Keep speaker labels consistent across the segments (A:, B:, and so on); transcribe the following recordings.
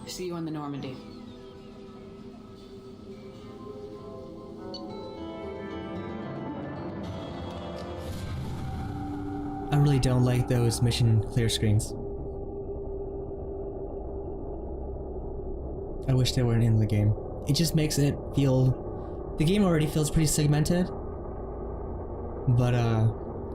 A: See you on the Normandy.
B: I really don't like those mission clear screens. I wish they weren't in the game. It just makes it feel... The game already feels pretty segmented. But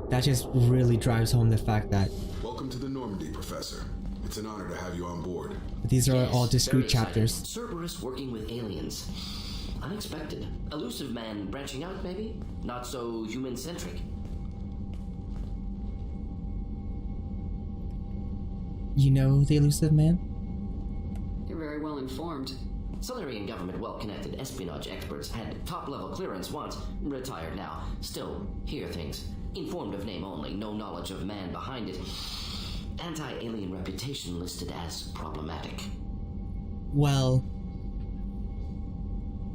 B: that just really drives home the fact that...
C: Welcome to the Normandy, Professor. It's an honor to have you on board.
B: These are all discrete chapters.
D: Cerberus working with aliens. Unexpected. Elusive man branching out, maybe? Not so human-centric.
B: You know the elusive man?
A: You're very well informed.
D: Solarian government well-connected espionage experts had top-level clearance once, retired now. Still, hear things. Informed of name only, no knowledge of man behind it. Anti-alien reputation listed as problematic.
B: Well...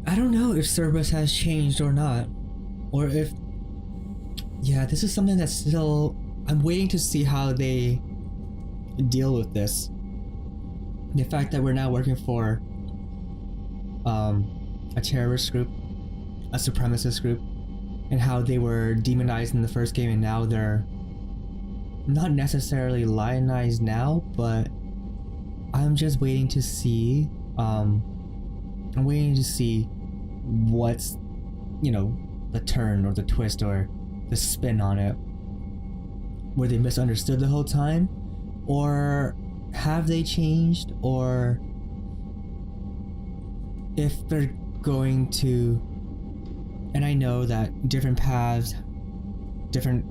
B: I don't know if Cerberus has changed or not. Or if... Yeah, this is something that's still... I'm waiting to see how they deal with this. The fact that we're now working for a terrorist group, a supremacist group, and how they were demonized in the first game and now they're not necessarily lionized now, but I'm just waiting to see I'm waiting to see what's, you know, the turn or the twist or the spin on it. Were they misunderstood the whole time? Or have they changed? Or if they're going to... And I know that different paths, different...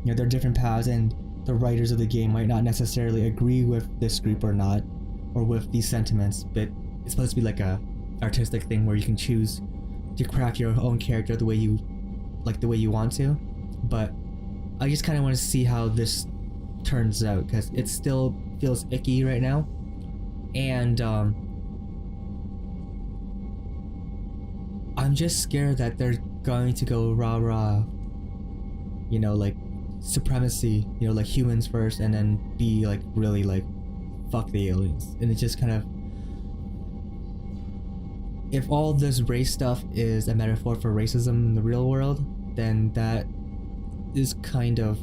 B: You know, there are different paths and the writers of the game might not necessarily agree with this group or not, or with these sentiments, but it's supposed to be like a artistic thing where you can choose to craft your own character the way you like, the way you want to. But I just kind of want to see how this turns out, because it still feels icky right now, and I'm just scared that they're going to go rah-rah, you know, like supremacy, you know, like humans first, and then be like really like fuck the aliens. And it just kind of, if all this race stuff is a metaphor for racism in the real world, then that is kind of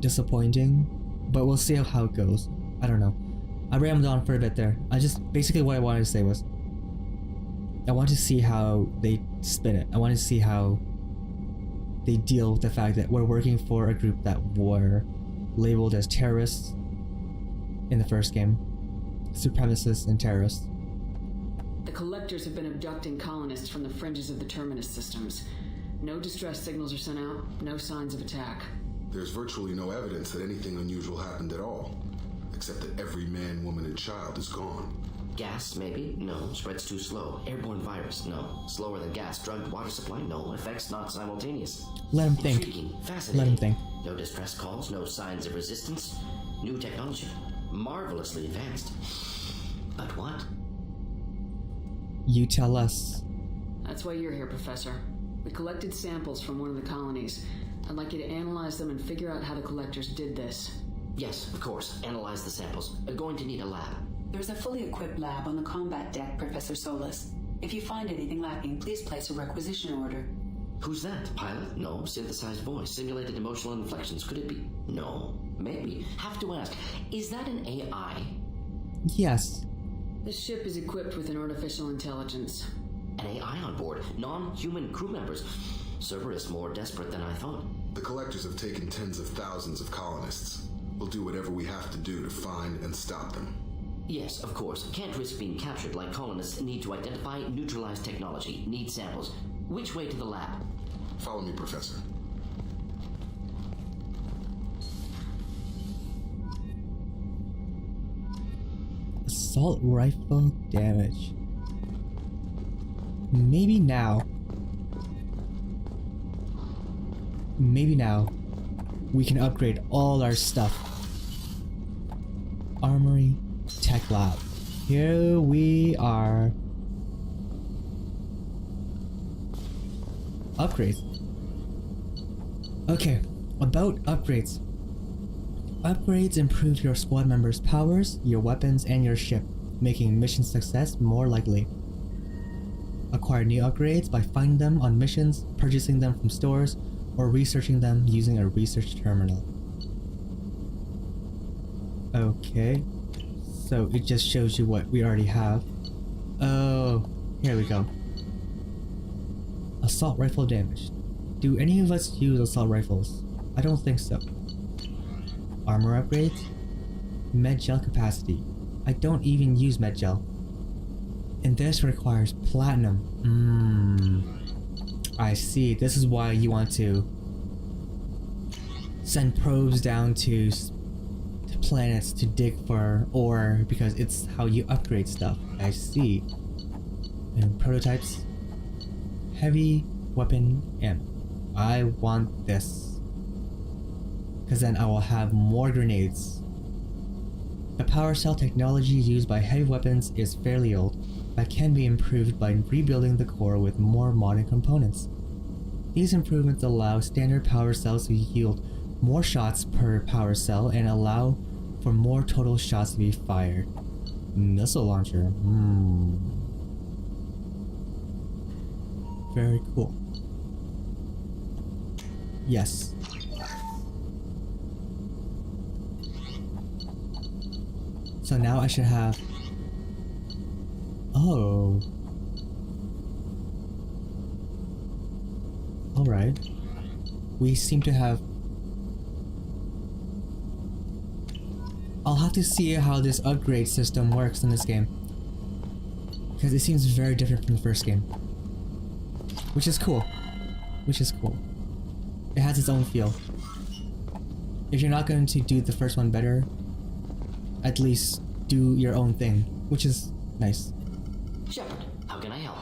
B: disappointing, but we'll see how it goes. I don't know. I rambled on for a bit there. I just, basically what I wanted to say was, I want to see how they spin it. I want to see how they deal with the fact that we're working for a group that were labeled as terrorists in the first game. Supremacists and terrorists.
A: The collectors have been abducting colonists from the fringes of the terminus systems. No distress signals are sent out, no signs of attack.
C: There's virtually no evidence that anything unusual happened at all, except that every man, woman, and child is gone.
D: Gas, maybe? No. Spreads too slow. Airborne virus? No. Slower than gas. Drugged water supply? No. Effects not simultaneous.
B: Let him think.
D: Intriguing. Fascinating.
B: Let him think.
D: No distress calls. No signs of resistance. New technology. Marvelously advanced. But what?
B: You tell us.
A: That's why you're here, Professor. We collected samples from one of the colonies. I'd like you to analyze them and figure out how the collectors did this.
D: Yes, of course. Analyze the samples. Going to need a lab.
E: There's a fully equipped lab on the combat deck, Professor Solis. If you find anything lacking, please place a requisition order.
D: Who's that? Pilot? No. Synthesized voice. Simulated emotional inflections. Could it be? No. Maybe. Have to ask. Is that an AI?
B: Yes.
A: This ship is equipped with an artificial intelligence.
D: An AI on board. Non-human crew members. Cerberus more desperate than I thought.
C: The collectors have taken tens of thousands of colonists. We'll do whatever we have to do to find and stop them.
D: Yes, of course. Can't risk being captured like colonists. Need to identify, neutralize technology. Need samples. Which way to the lab?
C: Follow me, Professor.
B: Assault rifle damage. Maybe now. Maybe now we can upgrade all our stuff. Armory, tech lab. Here we are. Upgrades. Okay, about upgrades. Upgrades improve your squad members' powers, your weapons, and your ship, making mission success more likely. Acquire new upgrades by finding them on missions, purchasing them from stores, or researching them using a research terminal. Okay, so it just shows you what we already have. Oh, here we go. Assault rifle damage. Do any of us use assault rifles? I don't think so. Armor upgrades? Med gel capacity. I don't even use med gel. And this requires platinum. I see. This is why you want to send probes down to planets to dig for ore, because it's how you upgrade stuff. I see. And prototypes. Heavy weapon ammo. I want this, because then I will have more grenades. The power cell technology used by heavy weapons is fairly old, but can be improved by rebuilding the core with more modern components. These improvements allow standard power cells to yield more shots per power cell and allow for more total shots to be fired. Missile launcher. Very cool. Yes. So now I should have... Oh. Alright. We seem to have... I'll have to see how this upgrade system works in this game, because it seems very different from the first game. Which is cool. Which is cool. It has its own feel. If you're not going to do the first one better, at least do your own thing, which is nice.
D: Shepard, how can I help?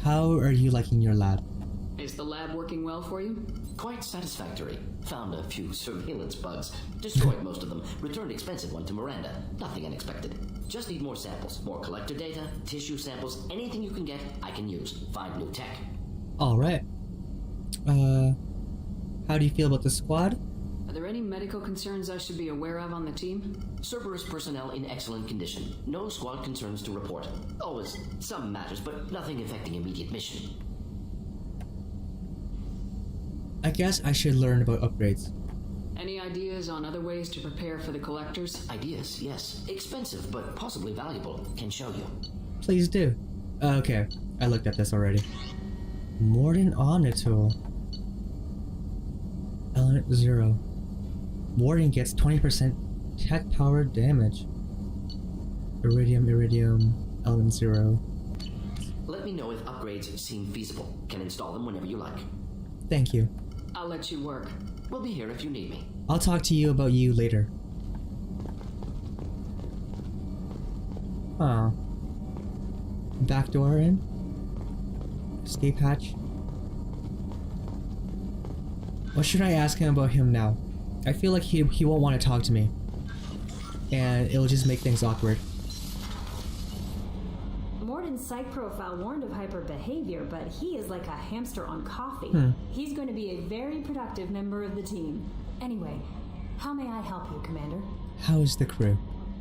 B: How are you liking your lab?
A: Is the lab working well for you?
D: Quite satisfactory. Found a few surveillance bugs. Destroyed most of them. Returned expensive one to Miranda. Nothing unexpected. Just need more samples. More collector data, tissue samples, anything you can get, I can use. Find new tech.
B: Alright. How do you feel about the squad?
A: Are there any medical concerns I should be aware of on the team?
D: Cerberus personnel in excellent condition. No squad concerns to report. Always some matters, but nothing affecting immediate mission.
B: I guess I should learn about upgrades.
A: Any ideas on other ways to prepare for the collectors?
D: Ideas, yes. Expensive, but possibly valuable. Can show you.
B: Please do. Okay, I looked at this already. Morden Omnitool. Element 0. Morden gets 20% tech power damage. Iridium, element 0.
D: Let me know if upgrades seem feasible. Can install them whenever you like.
B: Thank you.
A: I'll let you work.
D: We'll be here if you need me.
B: I'll talk to you about you later. Huh. Back door in? Escape hatch? What should I ask him about him now? I feel like he won't want to talk to me. And it'll just make things awkward.
F: Morden's psych profile warned of hyper behavior, but he is like a hamster on coffee. He's going to be a very productive member of the team. Anyway, how may I help you, Commander?
B: How is the crew?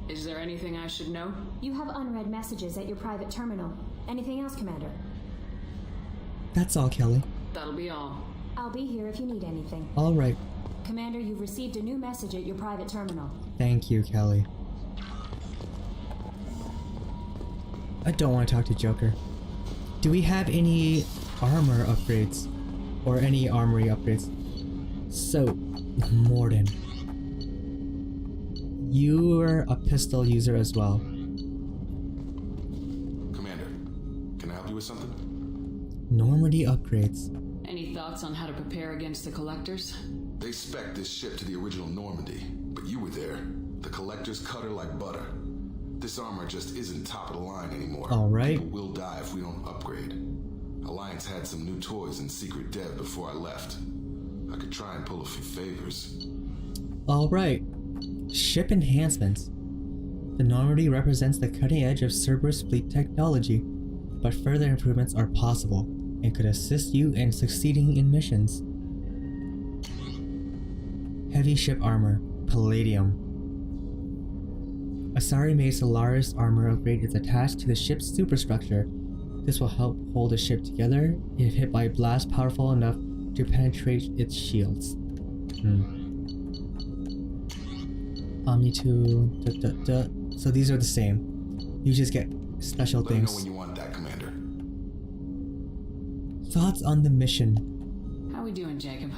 A: Is there anything I should know?
F: You have unread messages at your private terminal. Anything else, Commander?
B: That's all, Kelly.
A: That'll be all.
F: I'll be here if you need anything.
B: Alright.
F: Commander, you've received a new message at your private terminal.
B: Thank you, Kelly. I don't want to talk to Joker. Do we have any armor upgrades? Or any armory upgrades? So, Morden. You're a pistol user as well.
C: Commander, can I help you with something?
B: Normandy upgrades.
A: Any thoughts on how to prepare against the collectors?
C: They spec'd this ship to the original Normandy, but you were there. The collectors cut her like butter. This armor just isn't top of the line anymore.
B: Alright.
C: People will die if we don't upgrade. Alliance had some new toys in secret dev before I left. I could try and pull a few favors.
B: Alright. Ship enhancements. The Normandy represents the cutting edge of Cerberus fleet technology, but further improvements are possible and could assist you in succeeding in missions. Heavy ship armor, palladium. Asari-made Solaris armor upgrade is attached to the ship's superstructure. This will help hold the ship together if hit by a blast powerful enough to penetrate its shields. Omni 2... So these are the same. You just get special
C: Let me know
B: things.
C: when you want that, Commander.
B: Thoughts on the mission?
A: How we doing, Jacob?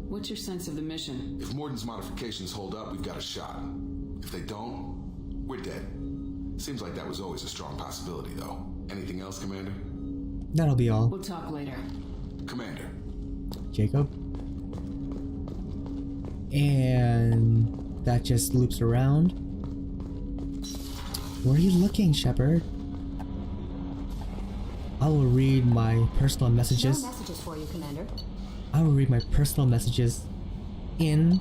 A: What's your sense of the mission?
C: If Morden's modifications hold up, we've got a shot. If they don't, we're dead. Seems like that was always a strong possibility, though. Anything else, Commander?
B: That'll be all.
A: We'll talk later.
C: Commander.
B: Jacob. And that just loops around. Where are you looking, Shepard? I will read my personal messages.
F: No messages for you, Commander.
B: I will read my personal messages in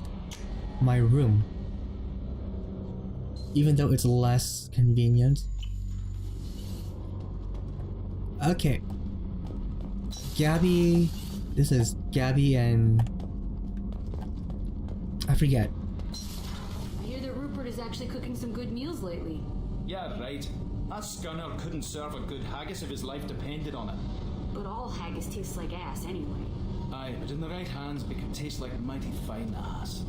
B: my room. Even though it's less convenient. Okay. Gabby. This is Gabby and... I forget.
G: I hear that Rupert is actually cooking some good meals lately.
H: Yeah, right. That scunner couldn't serve a good haggis if his life depended on it.
G: But all haggis tastes like ass anyway.
H: Aye, but in the right hands, it can taste like mighty fine ass.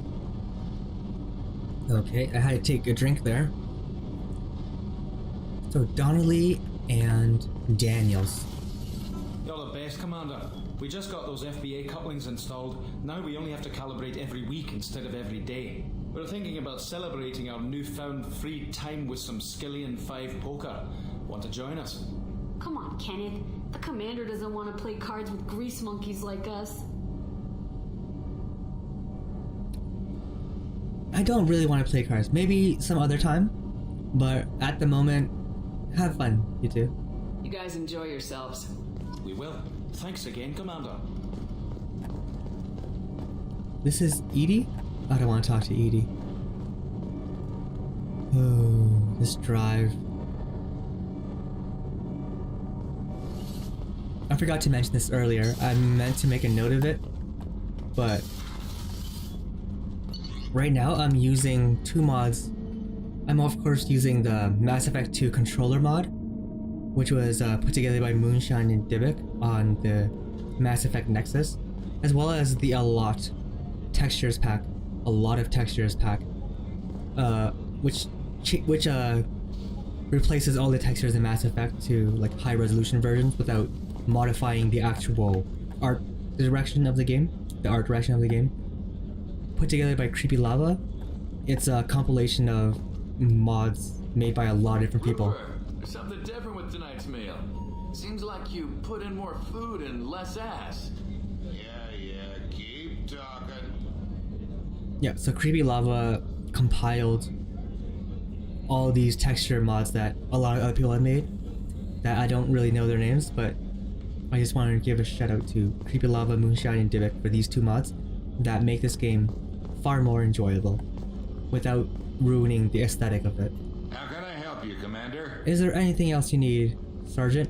B: Okay, I had to take a drink there. So Donnelly and Daniels.
H: You're the best, Commander. We just got those FBA couplings installed. Now we only have to calibrate every week instead of every day. We're thinking about celebrating our newfound free time with some Skillion 5 poker. Want to join us?
G: Come on, Kenneth. The commander doesn't want to play cards with grease monkeys like us.
B: I don't really want to play cards. Maybe some other time. But at the moment, have fun, you two.
A: You guys enjoy yourselves.
H: We will. Thanks again, Commander.
B: This is Edie? I don't want to talk to Edie. Oh, this drive. I forgot to mention this earlier. I meant to make a note of it, but right now I'm using two mods. I'm of course using the Mass Effect 2 controller mod, which was put together by Moonshine and Dybbuk on the Mass Effect Nexus, as well as the ALOT textures pack, a lot of textures pack, which replaces all the textures in Mass Effect to like high resolution versions without modifying the actual art direction of the game, Put together by Creepy Lava. It's a compilation of mods made by a lot of different people.
I: Rupert, there's something different with tonight's meal. Seems like you put in more food and less ass.
C: Yeah, keep talking.
B: Yeah, so Creepy Lava compiled all these texture mods that a lot of other people have made that I don't really know their names, but I just wanted to give a shout out to Creepy Lava, Moonshine, and Dybbuk for these two mods that make this game far more enjoyable without ruining the aesthetic of it.
I: How can I help you, Commander?
B: Is there anything else you need, Sergeant?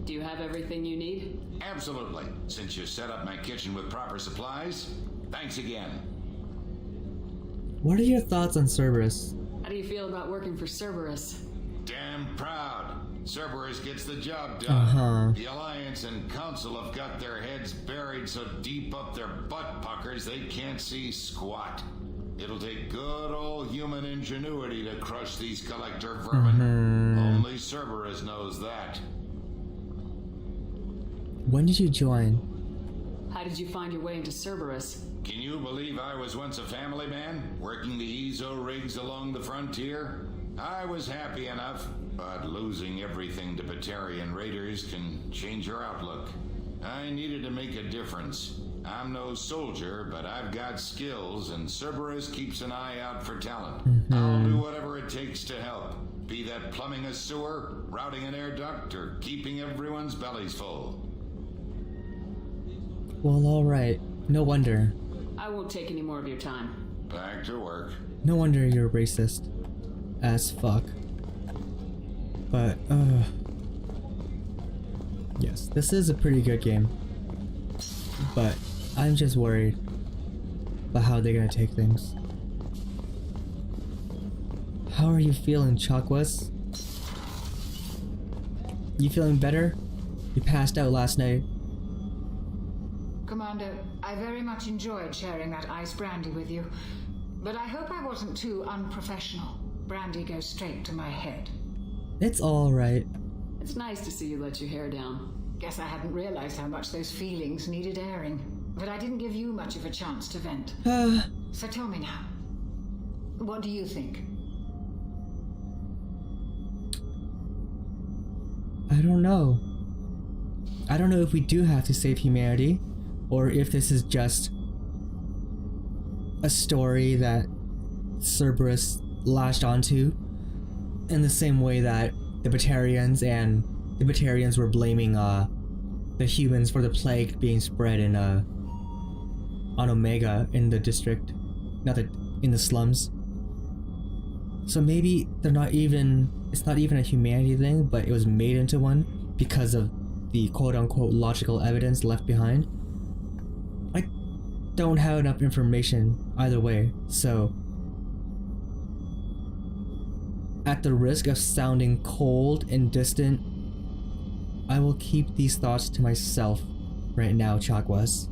A: Do you have everything you need?
I: Absolutely. Since you set up my kitchen with proper supplies, thanks again.
B: What are your thoughts on Cerberus?
A: How do you feel about working for Cerberus?
I: Damn proud. Cerberus gets the job done. The Alliance and Council have got their heads buried so deep up their butt puckers they can't see squat. It'll take good old human ingenuity to crush these collector vermin. Only Cerberus knows that.
B: When did you join?
A: How did you find your way into Cerberus?
I: Can you believe I was once a family man, working the EZO rigs along the frontier? I was happy enough, but losing everything to Batarian raiders can change your outlook. I needed to make a difference. I'm no soldier, but I've got skills, and Cerberus keeps an eye out for talent. I'll do whatever it takes to help. Be that plumbing a sewer, routing an air duct, or keeping everyone's bellies full.
B: Well, alright. No wonder.
A: I won't take any more of your time.
I: Back to work.
B: No wonder you're racist. As fuck. But, yes, this is a pretty good game. But, I'm just worried. but how they're gonna take things. How are you feeling, Chakwas? You feeling better? You passed out last night.
J: Commander, I very much enjoyed sharing that ice brandy with you, but I hope I wasn't too unprofessional. Brandy goes straight to my head.
B: It's alright.
A: It's nice to see you let your hair down.
J: Guess I hadn't realized how much those feelings needed airing, but I didn't give you much of a chance to vent. So tell me now, what do you think?
B: I don't know. I don't know if we do have to save humanity, or if this is just a story that Cerberus latched onto, in the same way that the Batarians were blaming the humans for the plague being spread in on Omega in the district, in the slums. So maybe it's not even a humanity thing, but it was made into one because of the quote-unquote logical evidence left behind. I don't have enough information either way, so at the risk of sounding cold and distant, I will keep these thoughts to myself right now, Chakwas,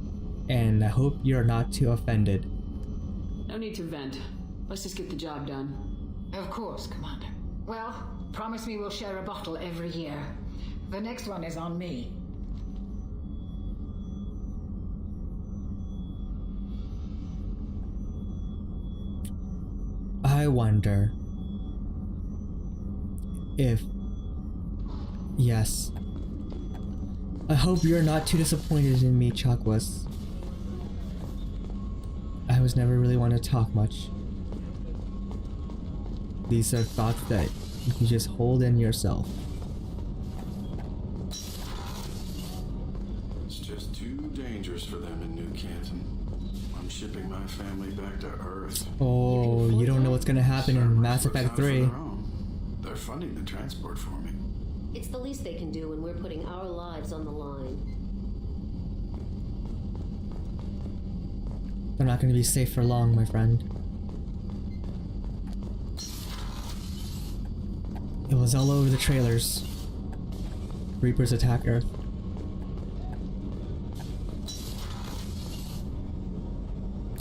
B: and I hope you're not too offended.
A: No need to vent. Let's just get the job done.
J: Of course, Commander. Well, promise me we'll share a bottle every year. The next one is on me.
B: I wonder if... Yes. I hope you're not too disappointed in me, Chakwas. I was never really one to talk much. These are thoughts that you can just hold in yourself.
K: It's just too dangerous for them in New Canton. I'm shipping my family back to Earth.
B: Oh, you don't know what's gonna happen in Mass Effect 3.
K: They're funding the transport for me.
G: It's the least they can do when we're putting our lives on the line.
B: They're not gonna be safe for long, my friend. It was all over the trailers. Reapers attack Earth.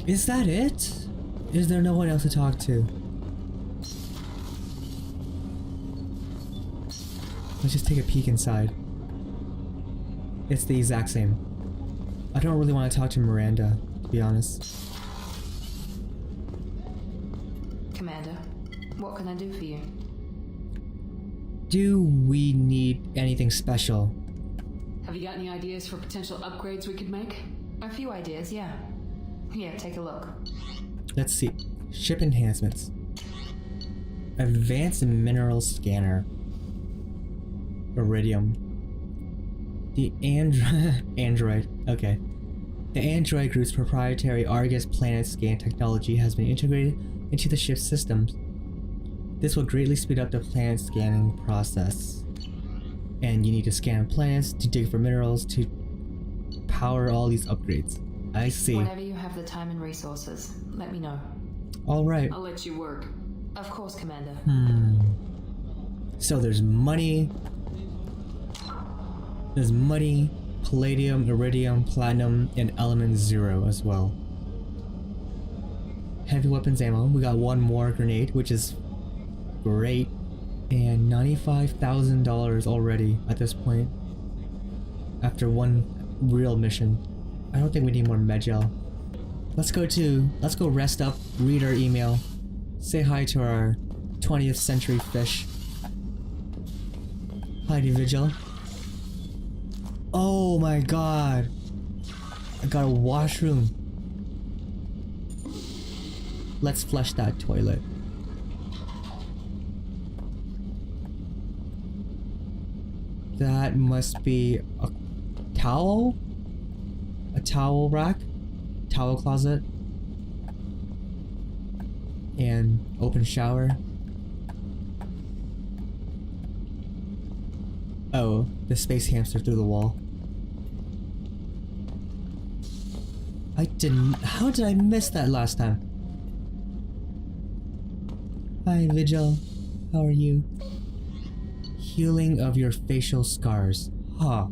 B: Is that it? Is there no one else to talk to? Let's just take a peek inside. It's the exact same. I don't really want to talk to Miranda, to be honest.
L: Commander, what can I do for you?
B: Do we need anything special?
A: Have you got any ideas for potential upgrades we could make?
L: A few ideas, yeah. Here, take a look.
B: Let's see. Ship enhancements. Advanced mineral scanner. Iridium. The Android. Okay. The Android group's proprietary Argus planet scan technology has been integrated into the ship's systems. This will greatly speed up the planet scanning process. And you need to scan planets to dig for minerals to power all these upgrades. I see.
L: Whenever you have the time and resources, let me know.
B: Alright.
A: I'll let you work.
L: Of course, Commander.
B: So there's money. There's money, palladium, iridium, platinum, and element 0 as well. Heavy weapons ammo. We got one more grenade, which is great. And $95,000 already at this point. After one real mission. I don't think we need more medgel. Let's go rest up, read our email, say hi to our 20th century fish. Hi, Vigil. Oh my god. I got a washroom. Let's flush that toilet. That must be a towel? A towel rack? Towel closet? And open shower? Oh, the space hamster through the wall. How did I miss that last time? Hi, Vigil. How are you? Healing of your facial scars. Huh.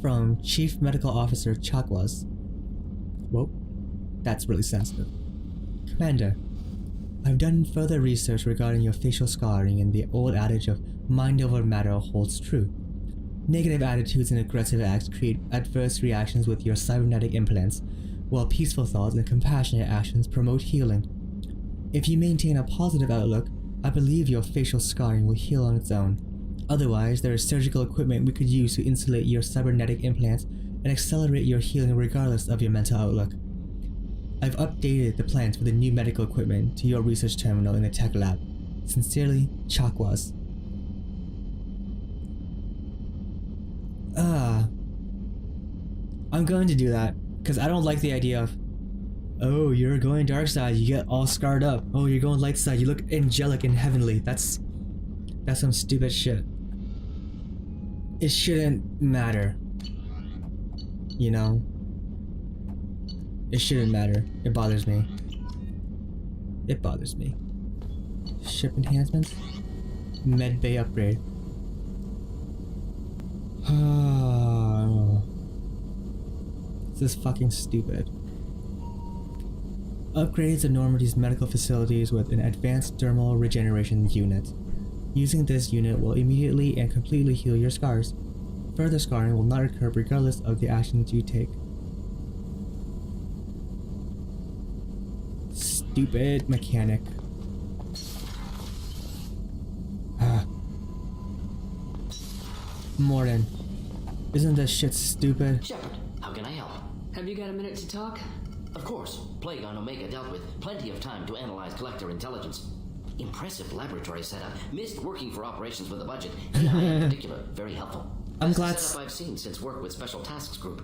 B: From Chief Medical Officer Chakwas. Whoa. That's really sensitive. Commander, I've done further research regarding your facial scarring, and the old adage of mind over matter holds true. Negative attitudes and aggressive acts create adverse reactions with your cybernetic implants, while peaceful thoughts and compassionate actions promote healing. If you maintain a positive outlook, I believe your facial scarring will heal on its own. Otherwise, there is surgical equipment we could use to insulate your cybernetic implants and accelerate your healing regardless of your mental outlook. I've updated the plans for the new medical equipment to your research terminal in the tech lab. Sincerely, Chakwas. I'm going to do that, because I don't like the idea of, oh, you're going dark side, you get all scarred up. Oh, you're going light side, you look angelic and heavenly. That's some stupid shit. It shouldn't matter. You know? It shouldn't matter. It bothers me. It bothers me. Ship enhancements? Med bay upgrade. This is fucking stupid. Upgrades to Normandy's medical facilities with an advanced dermal regeneration unit. Using this unit will immediately and completely heal your scars. Further scarring will not occur regardless of the actions you take. Stupid mechanic. Morden, isn't this shit stupid?
D: Shepard, how can I help?
A: Have you got a minute to talk?
D: Of course. Plague on Omega dealt with. Plenty of time to analyze collector intelligence. Impressive laboratory setup. Missed working for operations with a budget. AI in particular, very helpful.
B: I'm
D: Best
B: glad
D: setup I've seen since work with Special Tasks Group.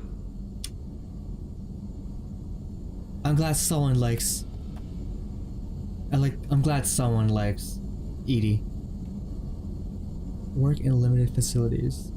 B: I'm glad someone likes Edie. Work in limited facilities.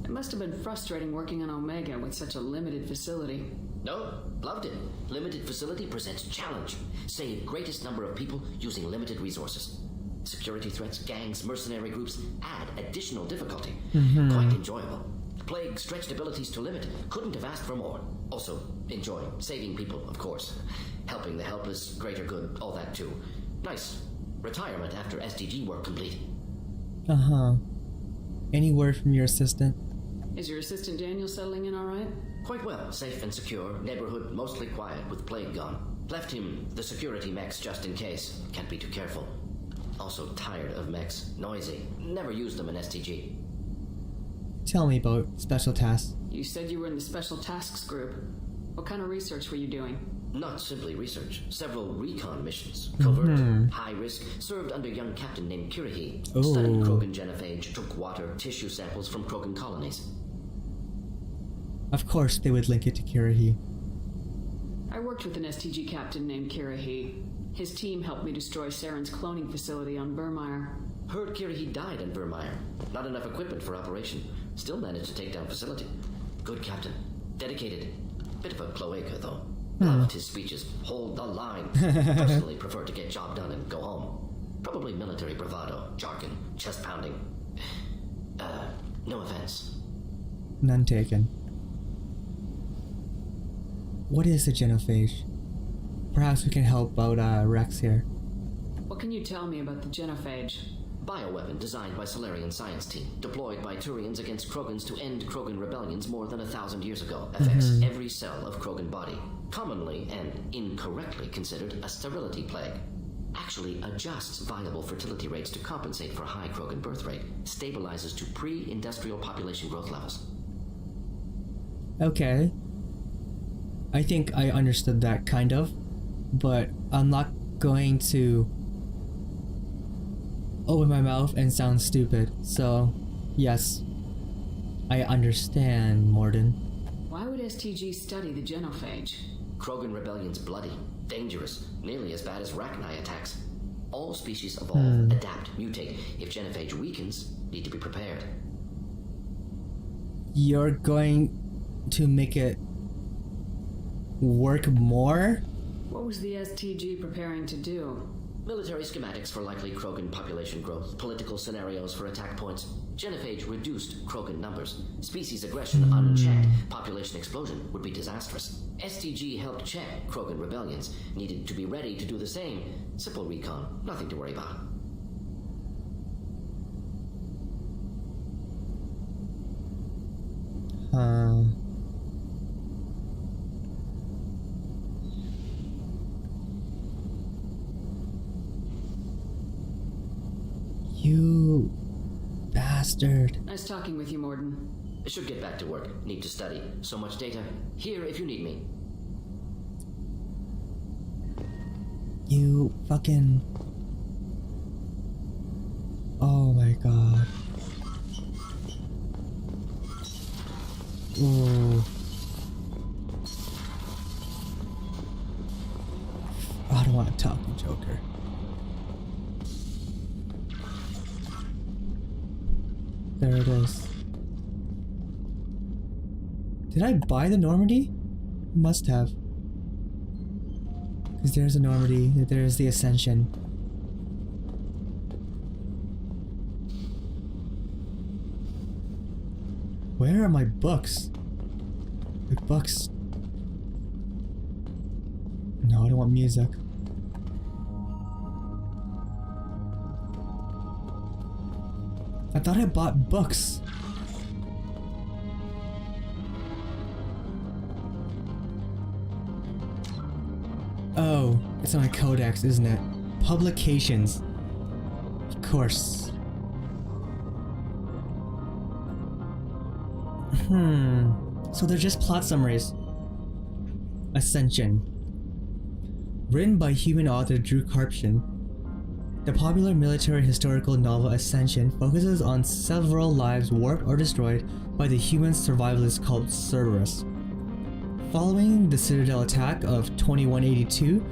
A: It must have been frustrating working on Omega with such a limited facility.
D: No, loved it. Limited facility presents challenge. Save greatest number of people using limited resources. Security threats, gangs, mercenary groups add additional difficulty. Quite enjoyable. Plague stretched abilities to limit. Couldn't have asked for more. Also, enjoy. Saving people, of course. Helping the helpless, greater good, all that too. Nice. Retirement after SDG work complete.
B: Any word from your assistant?
A: Is your assistant Daniel settling in alright?
D: Quite well. Safe and secure. Neighborhood mostly quiet with Plague gone. Left him the security mechs just in case. Can't be too careful. Also tired of mechs. Noisy. Never used them in STG.
B: Tell me about special tasks.
A: You said you were in the Special Tasks Group. What kind of research were you doing?
D: Not simply research. Several recon missions. Covert, high risk, served under a young captain named Kirahi. Studied Krogan genophage, took water, tissue samples from Krogan colonies.
B: Of course they would link it to Kirahi.
A: I worked with an STG captain named Kirahi. His team helped me destroy Saren's cloning facility on Burmire.
D: Heard Kirahi died in Burmire. Not enough equipment for operation. Still managed to take down facility. Good captain. Dedicated. Bit of a cloaca, though. Loved his speeches. Hold the line. Personally prefer to get job done and go home. Probably military bravado, jargon, chest pounding. No offense.
B: None taken. What is a genophage? Perhaps we can help out Rex here.
A: What can you tell me about the genophage?
D: Bioweapon designed by Solarian science team, deployed by Turians against Krogans to end Krogan rebellions more than 1,000 years ago. Affects every cell of Krogan body. Commonly and incorrectly considered a sterility plague. Actually adjusts viable fertility rates to compensate for high Krogan birth rate. Stabilizes to pre-industrial population growth levels.
B: Okay. I think I understood that kind of, but I'm not going to open my mouth and sound stupid. So, yes, I understand, Morden.
A: Why would STG study the genophage?
D: Krogan rebellion's bloody, dangerous, nearly as bad as Rachni attacks. All species evolve, adapt, mutate. If genophage weakens, need to be prepared.
B: you're going to make it work more?
A: What was the STG preparing to do?
D: Military schematics for likely Krogan population growth, political scenarios for attack points. Genophage reduced Krogan numbers. Species aggression unchecked, population explosion would be disastrous. STG helped check Krogan rebellions, needed to be ready to do the same. Simple recon, nothing to worry about.
B: You bastard.
A: Nice talking with you, Morden.
D: I should get back to work. Need to study. So much data. Here if you need me.
B: You fucking... Oh my god. Ooh. I don't want to talk to Joker. There it is. Did I buy the Normandy? Must have. Because there's a Normandy, there's the Ascension. Where are my books? My books. No, I don't want music. I thought I bought books. Oh, it's on a codex, isn't it? Publications. Of course. So they're just plot summaries. Ascension. Written by human author Drew Karpyshyn, the popular military historical novel Ascension focuses on several lives warped or destroyed by the human survivalist cult Cerberus. Following the Citadel attack of 2182,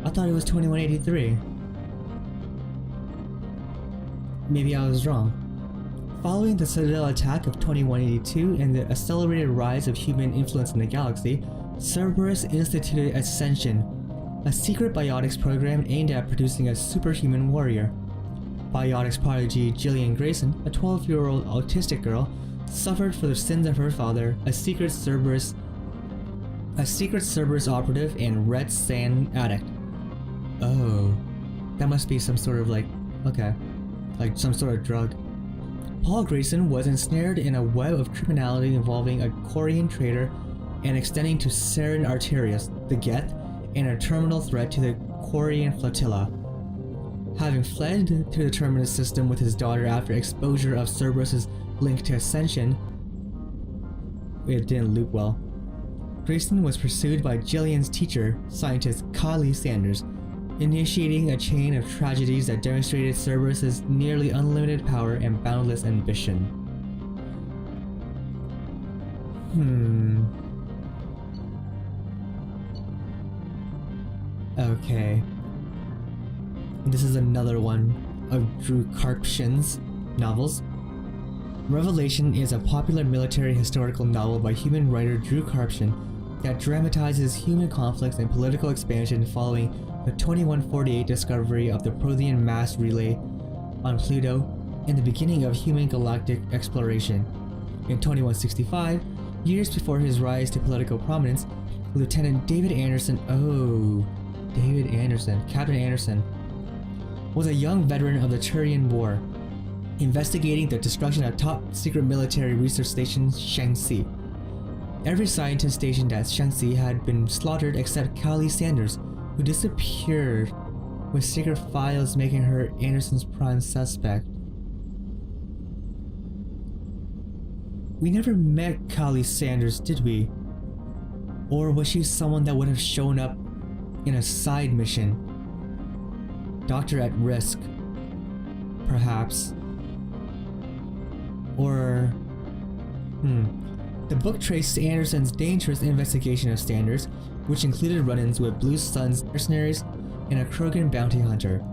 B: I thought it was 2183. Maybe I was wrong. Following the Citadel attack of 2182 and the accelerated rise of human influence in the galaxy, Cerberus instituted Ascension, a secret biotics program aimed at producing a superhuman warrior. Biotics prodigy Gillian Grayson, a 12-year-old autistic girl, suffered for the sins of her father, a secret Cerberus operative and red sand addict. Oh, that must be some sort of like some sort of drug. Paul Grayson was ensnared in a web of criminality involving a Quarian traitor and extending to Saren Arterius, the Geth, and a terminal threat to the Quarian flotilla. Having fled to the Terminus system with his daughter after exposure of Cerberus' link to Ascension, it didn't loop well. Grayson was pursued by Gillian's teacher, scientist Kylie Sanders, initiating a chain of tragedies that demonstrated Cerberus' nearly unlimited power and boundless ambition. Okay. This is another one of Drew Karpyshyn's novels. Revelation is a popular military historical novel by human writer Drew Karpyshyn that dramatizes human conflicts and political expansion following the 2148 discovery of the Prothean mass relay on Pluto and the beginning of human galactic exploration. In 2165, years before his rise to political prominence, Lieutenant Captain Anderson, was a young veteran of the Turian War, investigating the destruction of top secret military research station Shaanxi. Every scientist stationed at Shaanxi had been slaughtered except Kylie Sanders, who disappeared, with secret files making her Anderson's prime suspect. We never met Kylie Sanders, did we? Or was she someone that would have shown up in a side mission? Doctor at Risk, perhaps. Or... The book traced Anderson's dangerous investigation of Sanders, which included run-ins with Blue Sun's mercenaries and a Krogan bounty hunter.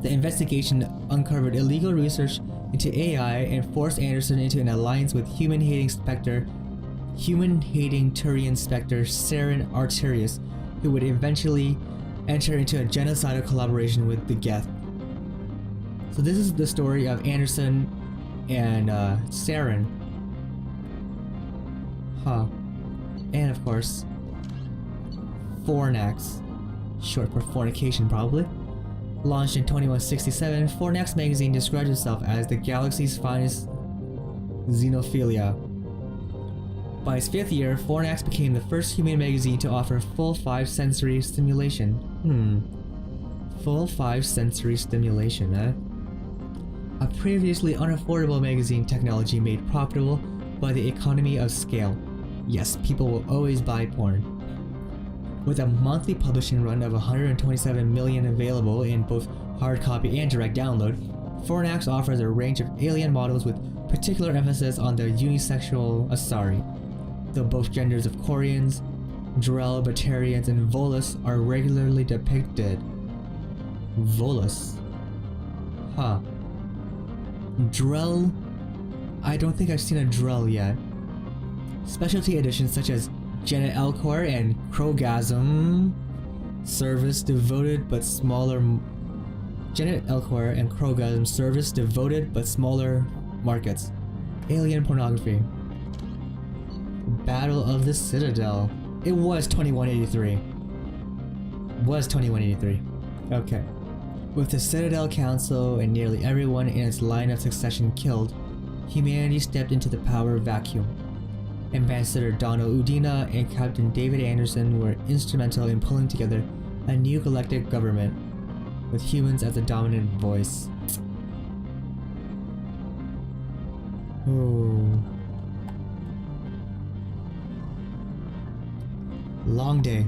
B: The investigation uncovered illegal research into AI and forced Anderson into an alliance with human-hating Turian Spectre Saren Arterius, who would eventually enter into a genocidal collaboration with the Geth. So this is the story of Anderson and Saren. And of course, Fornax, short for fornication probably. Launched in 2167, Fornax magazine describes itself as the galaxy's finest xenophilia. By its 5th year, Fornax became the first human magazine to offer full 5-sensory stimulation. Full 5-sensory stimulation, eh? A previously unaffordable magazine technology made profitable by the economy of scale. Yes, people will always buy porn. With a monthly publishing run of 127 million available in both hard copy and direct download, Fornax offers a range of alien models with particular emphasis on the unisexual Asari, though both genders of Quarians, Drell, Batarians, and Volus are regularly depicted. Volus? Drell? I don't think I've seen a Drell yet. Specialty editions such as Janet Elcor and Krogasm service devoted but smaller markets. Alien pornography. Battle of the Citadel. It was 2183. Okay. With the Citadel Council and nearly everyone in its line of succession killed, humanity stepped into the power vacuum. Ambassador Donald Udina and Captain David Anderson were instrumental in pulling together a new galactic government, with humans as the dominant voice. Oh. Long day.